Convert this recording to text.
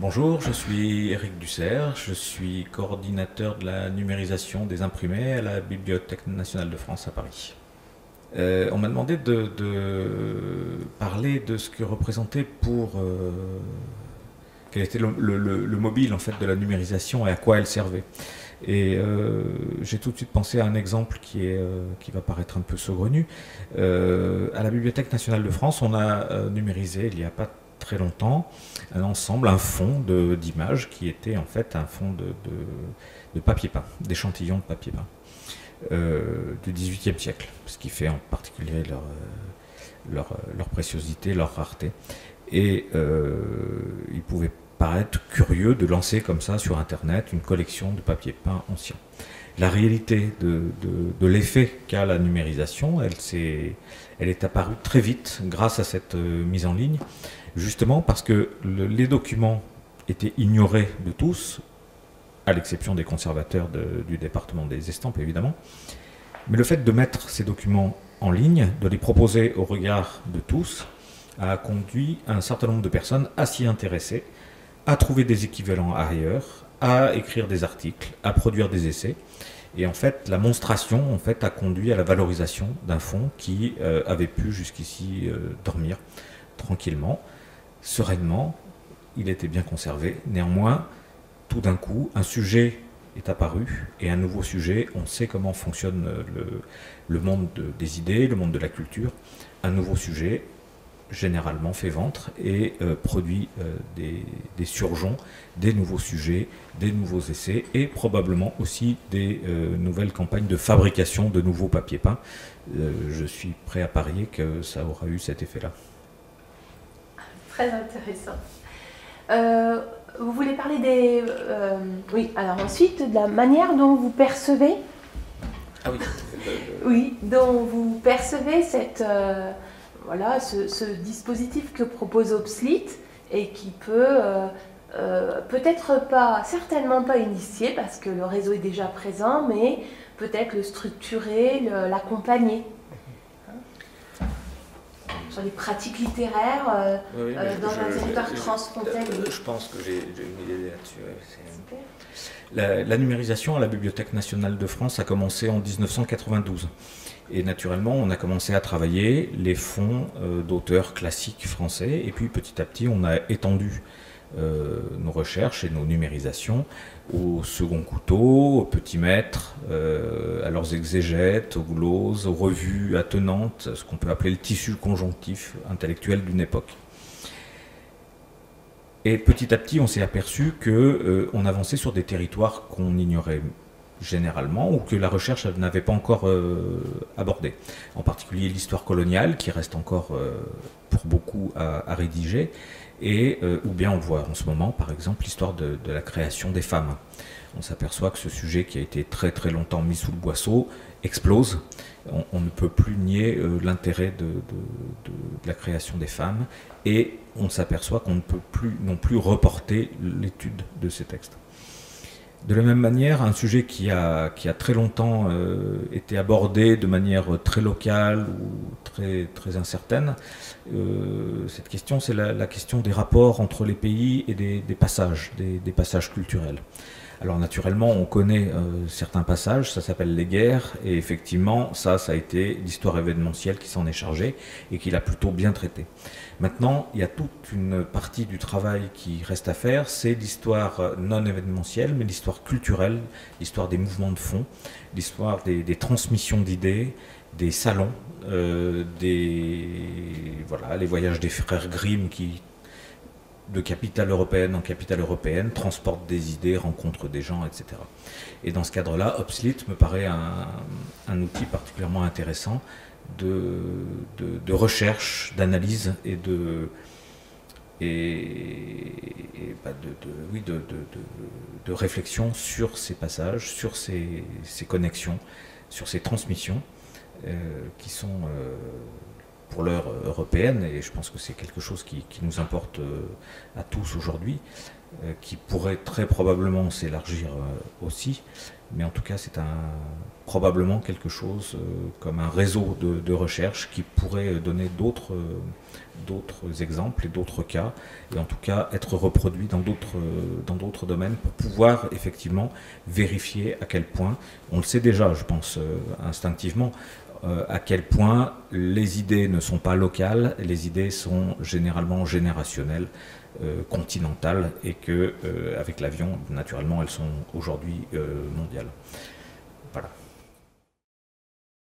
Bonjour, je suis Éric Dussert, je suis coordinateur de la numérisation des imprimés à la Bibliothèque nationale de France à Paris. On m'a demandé de parler de ce que représentait quel était le mobile en fait de la numérisation et à quoi elle servait. Et j'ai tout de suite pensé à un exemple qui va paraître un peu saugrenu. À la Bibliothèque nationale de France, on a numérisé il n'y a pas très longtemps un fond d'images qui était en fait un fond de papier peint, d'échantillons de papier peint du XVIIIe siècle, ce qui fait en particulier leur préciosité, leur rareté. Et il pouvait paraître curieux de lancer comme ça sur Internet une collection de papier peint ancien. La réalité de l'effet qu'a la numérisation, elle est apparue très vite grâce à cette mise en ligne, justement parce que les documents étaient ignorés de tous, à l'exception des conservateurs du département des estampes évidemment. Mais le fait de mettre ces documents en ligne, de les proposer au regard de tous, a conduit un certain nombre de personnes à s'y intéresser, à trouver des équivalents ailleurs, à écrire des articles, à produire des essais. Et en fait, la monstration a conduit à la valorisation d'un fonds qui avait pu jusqu'ici dormir tranquillement, sereinement. Il était bien conservé. Néanmoins, tout d'un coup, un sujet est apparu et un nouveau sujet. On sait comment fonctionne le monde des idées, le monde de la culture. Un nouveau sujet généralement fait ventre et produit des surgeons, des nouveaux sujets, des nouveaux essais et probablement aussi des nouvelles campagnes de fabrication de nouveaux papiers peints. Je suis prêt à parier que ça aura eu cet effet-là. Très intéressant. Vous voulez parler des... oui, alors ensuite, de la manière dont vous percevez... Ah oui. Oui, dont vous percevez cette... voilà, ce dispositif que propose Obslete et qui peut peut-être pas, certainement pas initier parce que le réseau est déjà présent, mais peut-être le structurer, l'accompagner. Sur les pratiques littéraires dans un territoire transfrontalier. Je pense que j'ai une idée là-dessus. La numérisation à la Bibliothèque nationale de France a commencé en 1992. Et naturellement, on a commencé à travailler les fonds d'auteurs classiques français. Et puis petit à petit, on a étendu nos recherches et nos numérisations au second couteau, au petit maître, à leurs exégètes, aux gloses, aux revues attenantes, ce qu'on peut appeler le tissu conjonctif intellectuel d'une époque. Et petit à petit, on s'est aperçu qu'on avançait sur des territoires qu'on ignorait généralement ou que la recherche n'avait pas encore abordé. En particulier l'histoire coloniale, qui reste encore pour beaucoup à rédiger, et ou bien on voit en ce moment, par exemple, l'histoire de la création des femmes. On s'aperçoit que ce sujet qui a été très très longtemps mis sous le boisseau explose. On ne peut plus nier l'intérêt de la création des femmes, et on s'aperçoit qu'on ne peut plus non plus reporter l'étude de ces textes. De la même manière, un sujet qui a très longtemps été abordé de manière très locale ou très incertaine, cette question, c'est la question des rapports entre les pays et des passages culturels. Alors naturellement, on connaît certains passages, ça s'appelle les guerres, et effectivement, ça a été l'histoire événementielle qui s'en est chargée et qui l'a plutôt bien traité. Maintenant, il y a toute une partie du travail qui reste à faire, c'est l'histoire non événementielle, mais l'histoire culturelle, l'histoire des mouvements de fond, l'histoire des transmissions d'idées, des salons, voilà, les voyages des frères Grimm qui, de capitale européenne en capitale européenne, transportent des idées, rencontrent des gens, etc. Et dans ce cadre-là, Obslete me paraît un outil particulièrement intéressant de recherche, d'analyse et de réflexion sur ces passages, sur ces connexions, sur ces transmissions qui sont pour l'heure européenne, et je pense que c'est quelque chose qui nous importe à tous aujourd'hui, qui pourrait très probablement s'élargir aussi, mais en tout cas c'est probablement quelque chose comme un réseau de recherche qui pourrait donner d'autres exemples et d'autres cas, et en tout cas être reproduit dans d'autres domaines pour pouvoir effectivement vérifier à quel point, on le sait déjà je pense instinctivement, à quel point les idées ne sont pas locales, les idées sont généralement générationnelles, continentales, et que avec l'avion naturellement elles sont aujourd'hui mondiales. Voilà.